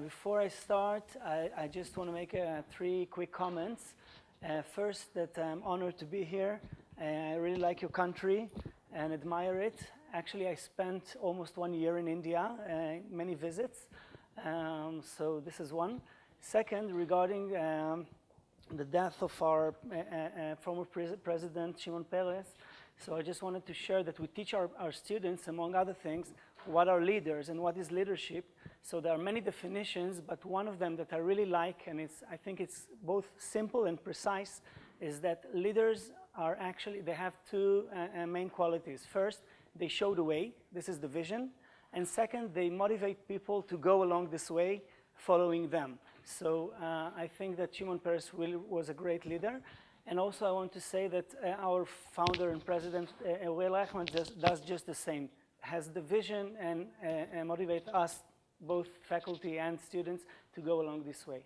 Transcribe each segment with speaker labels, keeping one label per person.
Speaker 1: Before I start, I just want to make three quick comments. First, that I'm honored to be here. I really like your country and admire it. Actually, I spent almost 1 year in India, many visits. So this is one. Second, regarding the death of our former president, Shimon Peres. So I just wanted to share that we teach our students, among other things, what are leaders and what is leadership. So there are many definitions, but one of them that I really like, and I think it's both simple and precise, is that leaders are actually, they have two main qualities. First, they show the way. This is the vision. And second, they motivate people to go along this way, following them. So I think that Shimon Peres really was a great leader. And also I want to say that our founder and president, Eichmann, does just the same. Has the vision and motivate us, both faculty and students, to go along this way.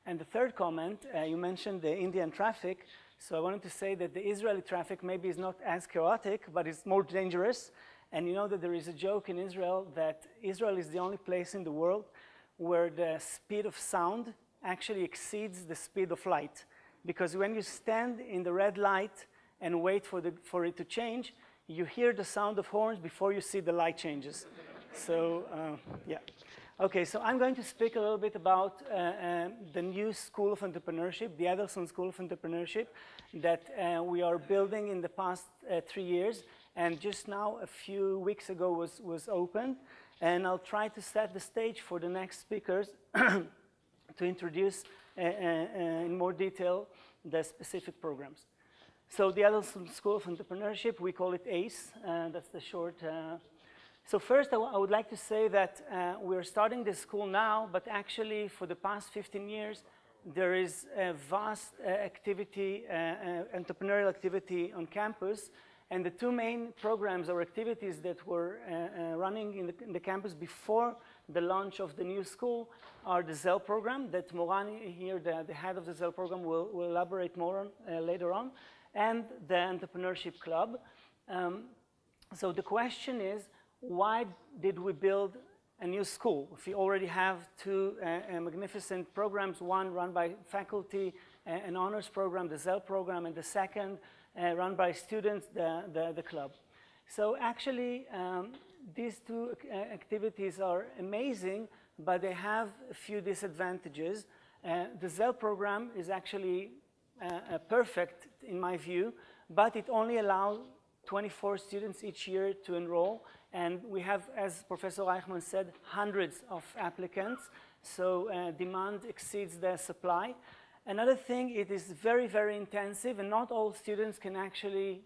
Speaker 1: And the third comment, you mentioned the Indian traffic. So I wanted to say that the Israeli traffic maybe is not as chaotic, but it's more dangerous. And you know that there is a joke in Israel that Israel is the only place in the world where the speed of sound actually exceeds the speed of light. Because when you stand in the red light and wait for it to change, you hear the sound of horns before you see the light changes. So, yeah. Okay, so I'm going to speak a little bit about the new School of Entrepreneurship, the Educon School of Entrepreneurship, that we are building in the past 3 years. And just now, a few weeks ago, was opened. And I'll try to set the stage for the next speakers to introduce in more detail the specific programs. So the Educon School of Entrepreneurship, we call it ACE, that's the short. So first, I would like to say that we're starting this school now, but actually for the past 15 years, there is a vast activity, entrepreneurial activity on campus. And the two main programs or activities that were running in the campus before the launch of the new school are the ZEL program that Moran here, the head of the ZEL program, will elaborate more on later on, and the Entrepreneurship Club. So the question is, why did we build a new school? If we already have two magnificent programs, one run by faculty, an honors program, the ZEL program, and the second run by students, the club. So actually, these two activities are amazing, but they have a few disadvantages. The ZEL program is actually perfect in my view, but it only allows 24 students each year to enroll. And we have, as Professor Eichmann said, hundreds of applicants. So demand exceeds the supply. Another thing, it is very, very intensive, and not all students can actually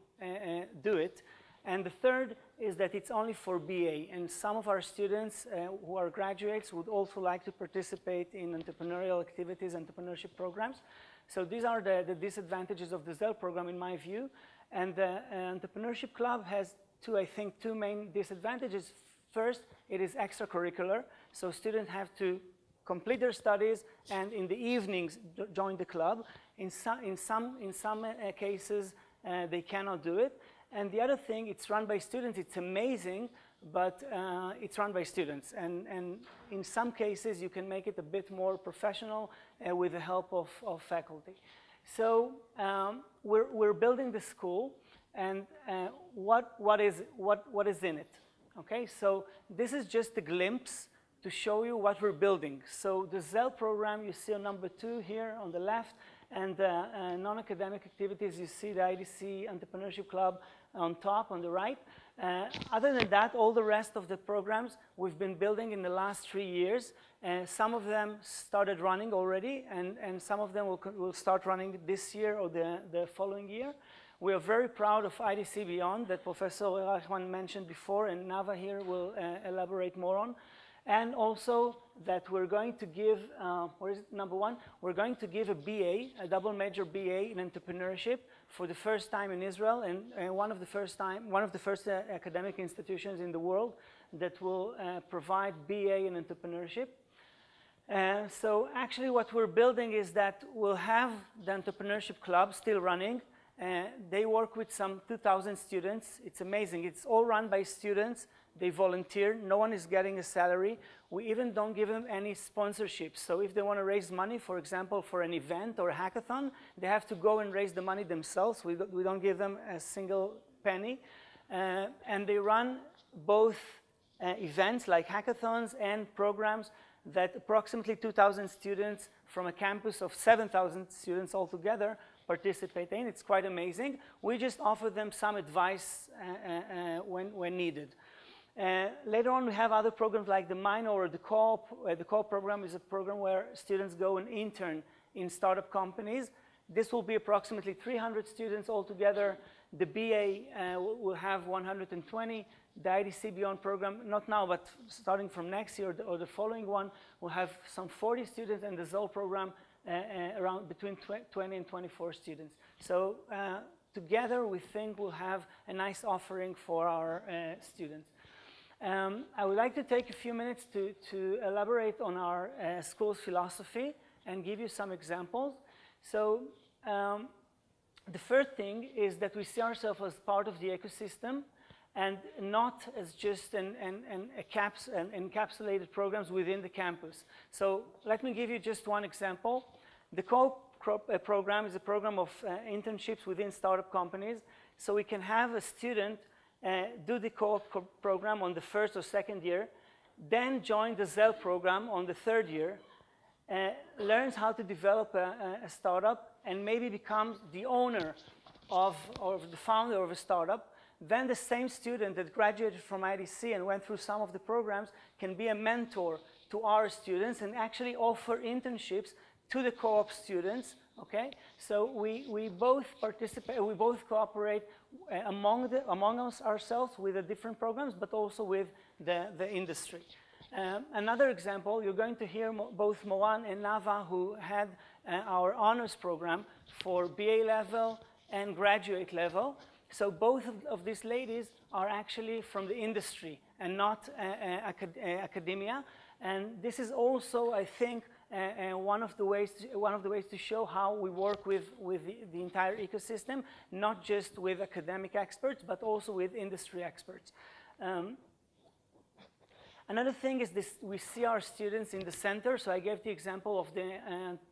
Speaker 1: do it. And the third is that it's only for BA. And some of our students who are graduates would also like to participate in entrepreneurial activities, entrepreneurship programs. So these are the disadvantages of the ZEL program in my view. And the Entrepreneurship Club has two main disadvantages. First, it is extracurricular. So students have to complete their studies and in the evenings join the club. In some cases, they cannot do it. And the other thing, it's run by students. It's amazing, but it's run by students. And in some cases, you can make it a bit more professional with the help of faculty. So we're building the school, and what is in it? Okay, so this is just a glimpse to show you what we're building. So the ZEL program you see on number 2 here on the left, and non-academic activities, you see the IDC Entrepreneurship Club on top, on the right. Other than that, all the rest of the programs we've been building in the last 3 years. Some of them started running already, and some of them will start running this year or the following year. We are very proud of IDC Beyond that Professor Eichmann mentioned before, and Nava here will elaborate more on. And also that we're going to give, what is it, number 1? We're going to give a BA, a double major BA in entrepreneurship for the first time in Israel, and one of the first academic institutions in the world that will provide BA in entrepreneurship. So actually what we're building is that we'll have the Entrepreneurship Club still running. They work with some 2,000 students. It's amazing. It's all run by students They volunteer. No one is getting a salary. We even don't give them any sponsorships. So if they want to raise money, for example, for an event or a hackathon, they have to go and raise the money themselves. We don't give them a single penny. And they run both events like hackathons and programs that approximately 2,000 students from a campus of 7,000 students altogether participate in. It's quite amazing. We just offer them some advice when needed. Later on, we have other programs like the minor or the co-op. The co-op program is a program where students go and intern in startup companies. This will be approximately 300 students altogether. The BA will have 120. The IDC Beyond program, not now, but starting from next year or the following one, will have some 40 students, and the ZOL program around between 20 and 24 students. So together, we think we'll have a nice offering for our students. I would like to take a few minutes to elaborate on our school's philosophy and give you some examples. So the first thing is that we see ourselves as part of the ecosystem and not as just encapsulated programs within the campus. So let me give you just one example. The co-op program is a program of internships within startup companies. So we can have a student do the co-op program on the first or second year, then join the ZEL program on the third year, learns how to develop a startup, and maybe becomes the owner or the founder of a startup. Then the same student that graduated from IDC and went through some of the programs can be a mentor to our students and actually offer internships to the co-op students, okay? So we both participate, we both cooperate among ourselves with the different programs, but also with the industry. Another example, you're going to hear both Moan and Nava, who had our honors program for BA level and graduate level. So both of these ladies are actually from the industry and not academia. And this is also, I think, one of the ways to show how we work with the entire ecosystem, not just with academic experts, but also with industry experts. Another thing is this: we see our students in the center. So I gave the example of the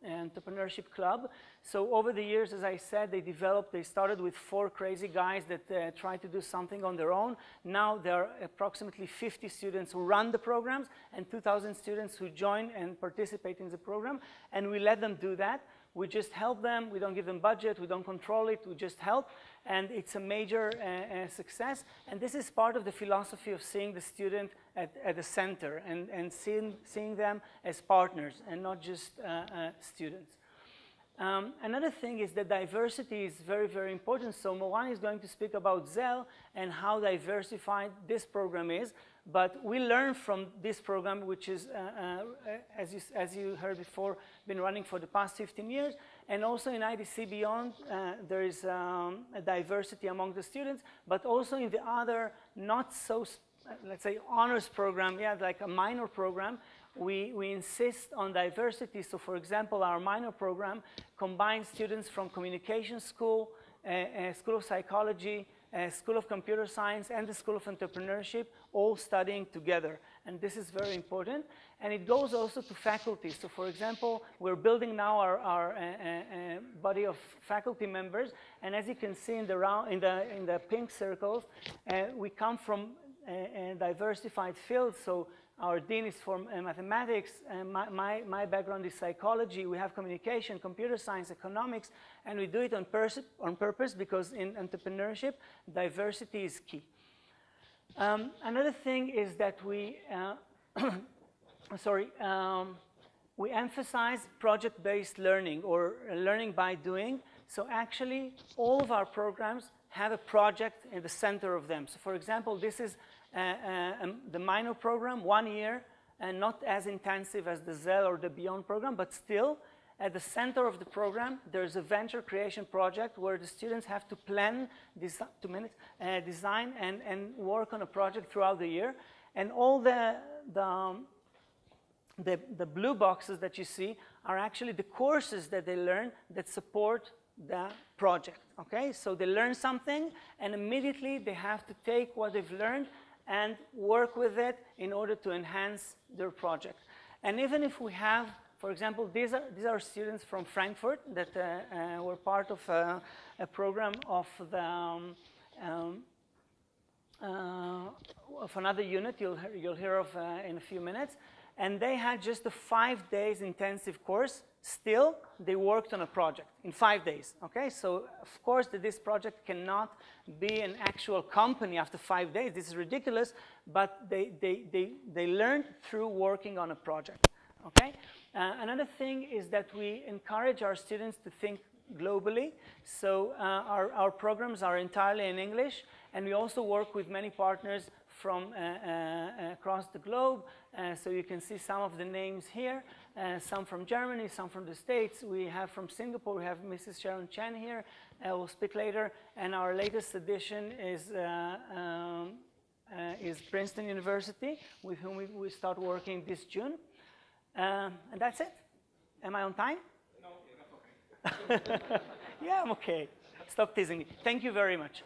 Speaker 1: entrepreneurship club. So over the years, as I said, they started with 4 crazy guys that tried to do something on their own. Now there are approximately 50 students who run the programs and 2,000 students who join and participate in the program. And we let them do that. We just help them. We don't give them budget. We don't control it. We just help. And it's a major success. And this is part of the philosophy of seeing the student at the center and seeing them as partners and not just students. Another thing is that diversity is very, very important. So Moan is going to speak about ZEL and how diversified this program is. But we learn from this program, which is, as you heard before, been running for the past 15 years. And also in IDC Beyond, there is a diversity among the students, but also in the other not so, let's say, honors program, yeah, like a minor program, we insist on diversity. So for example, our minor program combines students from communication school, School of Psychology, School of Computer Science, and the School of Entrepreneurship, all studying together. And this is very important. And it goes also to faculty. So for example, we're building now our body of faculty members. And as you can see in the pink circles, we come from diversified fields. So our dean is from mathematics, my background is psychology. We have communication, computer science, economics, and we do it on purpose because in entrepreneurship, diversity is key. Another thing is that we emphasize project-based learning or learning by doing. So actually, all of our programs have a project in the center of them. So for example, this is the minor program, 1 year, and not as intensive as the ZEL or the Beyond program, but still, at the center of the program, there's a venture creation project where the students have to plan, design and work on a project throughout the year. And all the blue boxes that you see are actually the courses that they learn that support the project, okay? So they learn something, and immediately they have to take what they've learned and work with it in order to enhance their project. And even if we have, for example, these are students from Frankfurt that were part of a program of another unit you'll hear of in a few minutes. And they had just a 5 days intensive course. Still, they worked on a project in 5 days, okay? So, of course, this project cannot be an actual company after 5 days. This is ridiculous, but they learned through working on a project, okay? Another thing is that we encourage our students to think globally. So, our programs are entirely in English, and we also work with many partners from across the globe. So you can see some of the names here, some from Germany, some from the States. We have from Singapore, we have Mrs. Sharon Chen here, we'll speak later. And our latest addition is Princeton University, with whom we start working this June. And that's it. Am I on time?
Speaker 2: No, yeah, that's okay.
Speaker 1: Yeah, I'm okay. Stop teasing me. Thank you very much.